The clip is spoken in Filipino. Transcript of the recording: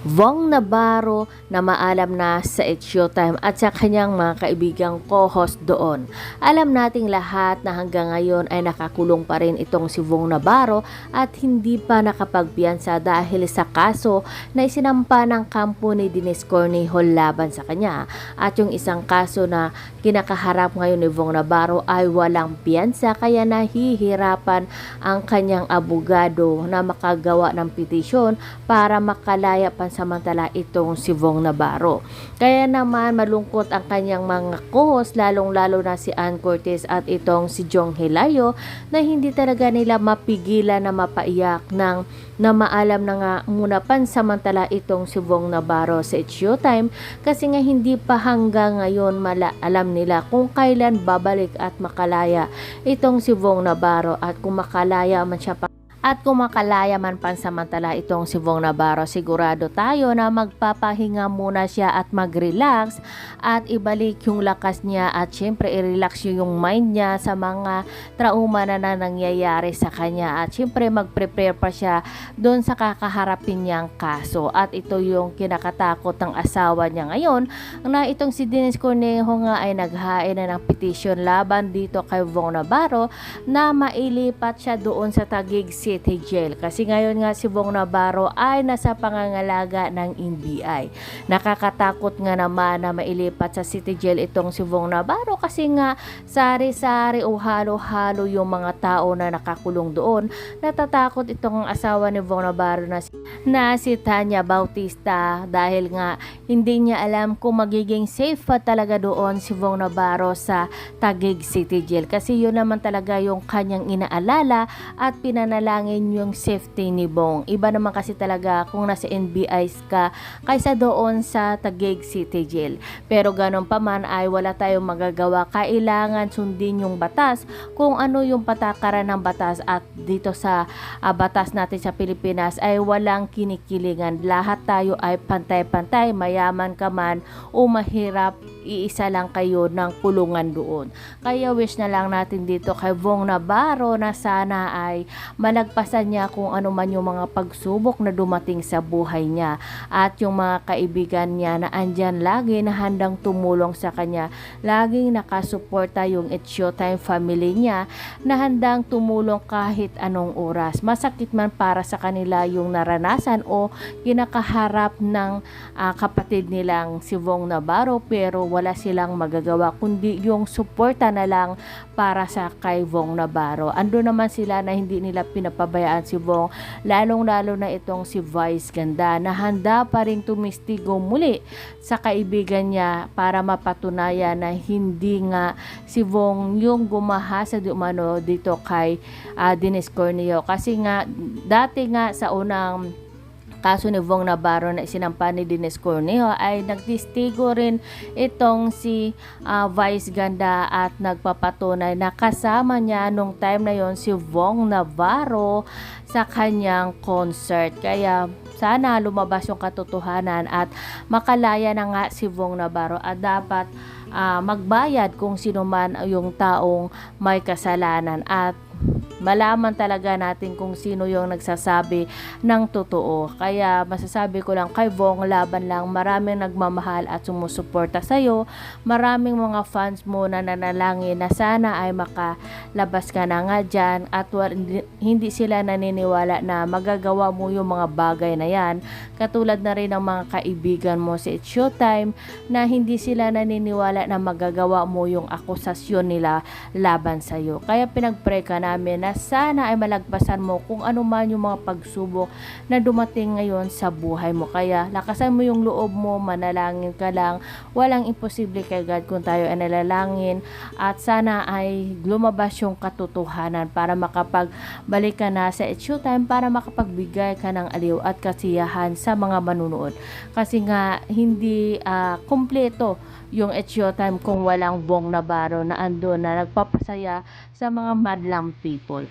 Vong Navarro na maalam na sa It's Showtime at sa kanyang mga kaibigang co-host doon. Alam nating lahat na hanggang ngayon ay nakakulong pa rin itong si Vong Navarro at hindi pa nakapagpiyansa dahil sa kaso na isinampa ng kampo ni Denise Cornejo laban sa kanya. At yung isang kaso na kinakaharap ngayon ni Vong Navarro ay walang piyansa kaya nahihirapan ang kanyang abogado na makagawa ng petisyon para makalaya pansamantala itong si Vong Navarro. Kaya naman malungkot ang kanyang mga co-host lalong-lalo na si Ann Curtis at itong si Jong Hilario na hindi talaga nila mapigilan na mapaiyak na maalam na nga muna pansamantala itong si Vong Navarro sa It's Showtime kasi nga hindi pa hanggang ngayon alam nila kung kailan babalik at makalaya itong si Vong Navarro at kung makalaya man siya at kung makalaya man pansamantala itong si Vong Navarro, sigurado tayo na magpapahinga muna siya at mag-relax at ibalik yung lakas niya at syempre i-relax yung mind niya sa mga trauma na nangyayari sa kanya at syempre mag-prepare pa siya doon sa kakaharapin niyang kaso at ito yung kinakatakot ng asawa niya ngayon na itong si Denise Cornejo nga ay naghain na ng petition laban dito kay Vong Navarro na mailipat siya doon sa Taguig City Jail kasi ngayon nga si Vong Navarro ay nasa pangangalaga ng NBI. Nakakatakot nga naman na mailipat sa City Jail itong si Vong Navarro kasi nga sari-sari o halo-halo yung mga tao na nakakulong doon. Natatakot itong asawa ni Vong Navarro na si Tanya Bautista dahil nga hindi niya alam kung magiging safe pa talaga doon si Vong Navarro sa Taguig City Jail kasi yun naman talaga yung kanyang inaalala at pinanalangin yung safety ni Vong. Iba naman kasi talaga kung nasa NBI ka kaysa doon sa Taguig City Jail. Pero ganun pa man ay wala tayong magagawa. Kailangan sundin yung batas kung ano yung patakaran ng batas at dito sa batas natin sa Pilipinas ay walang kinikilingan. Lahat tayo ay pantay-pantay, mayaman ka man o mahirap, iisa lang kayo ng kulungan doon. Kaya wish na lang natin dito kay Vong Navarro na sana ay malagpasan niya kung ano man yung mga pagsubok na dumating sa buhay niya at yung mga kaibigan niya na andyan lagi na handang tumulong sa kanya, laging nakasuporta yung It's Showtime family niya na handang tumulong kahit anong oras. Masakit man para sa kanila yung naranasan o kinakaharap ng kapatid nilang si Vong Navarro pero wala silang magagawa kundi yung suporta na lang para sa kay Vong Navarro. Ando naman sila na hindi nila pinapabayaan si Vong, lalong-lalo na itong si Vice Ganda na handa pa rin tumistigo muli sa kaibigan niya para mapatunayan na hindi nga si Vong yung gumahasa dito kay Denise Cornejo kasi nga dati nga sa unang kaso ni Vong Navarro na isinampa ni Denise Cornejo ay nagtistigo rin itong si Vice Ganda at nagpapatunay na kasama niya nung time na yon si Vong Navarro sa kanyang concert. Kaya sana lumabas yung katotohanan at makalaya na nga si Vong Navarro at dapat magbayad kung sino man yung taong may kasalanan at malaman talaga natin kung sino yung nagsasabi ng totoo. Kaya masasabi ko lang kay Vong, laban lang, maraming nagmamahal at sumusuporta sa'yo, maraming mga fans mo na nanalangin na sana ay makalabas ka na nga dyan at hindi sila naniniwala na magagawa mo yung mga bagay na yan. Katulad na rin ng mga kaibigan mo sa It's Showtime na hindi sila naniniwala na magagawa mo yung akusasyon nila laban sa'yo. Kaya pinag-pray ka namin na sana ay malagpasan mo kung ano man yung mga pagsubok na dumating ngayon sa buhay mo. Kaya lakasan mo yung loob mo, manalangin ka lang. Walang imposible kay God kung tayo ay nalalangin at sana ay lumabas yung katotohanan para makapagbalik ka na sa It's Showtime para makapagbigay ka ng aliw at kasiyahan sa mga manunood. Kasi nga hindi kumpleto yung It's Showtime kung walang Vong Navarro na ando na nagpapasaya sa mga madlang people.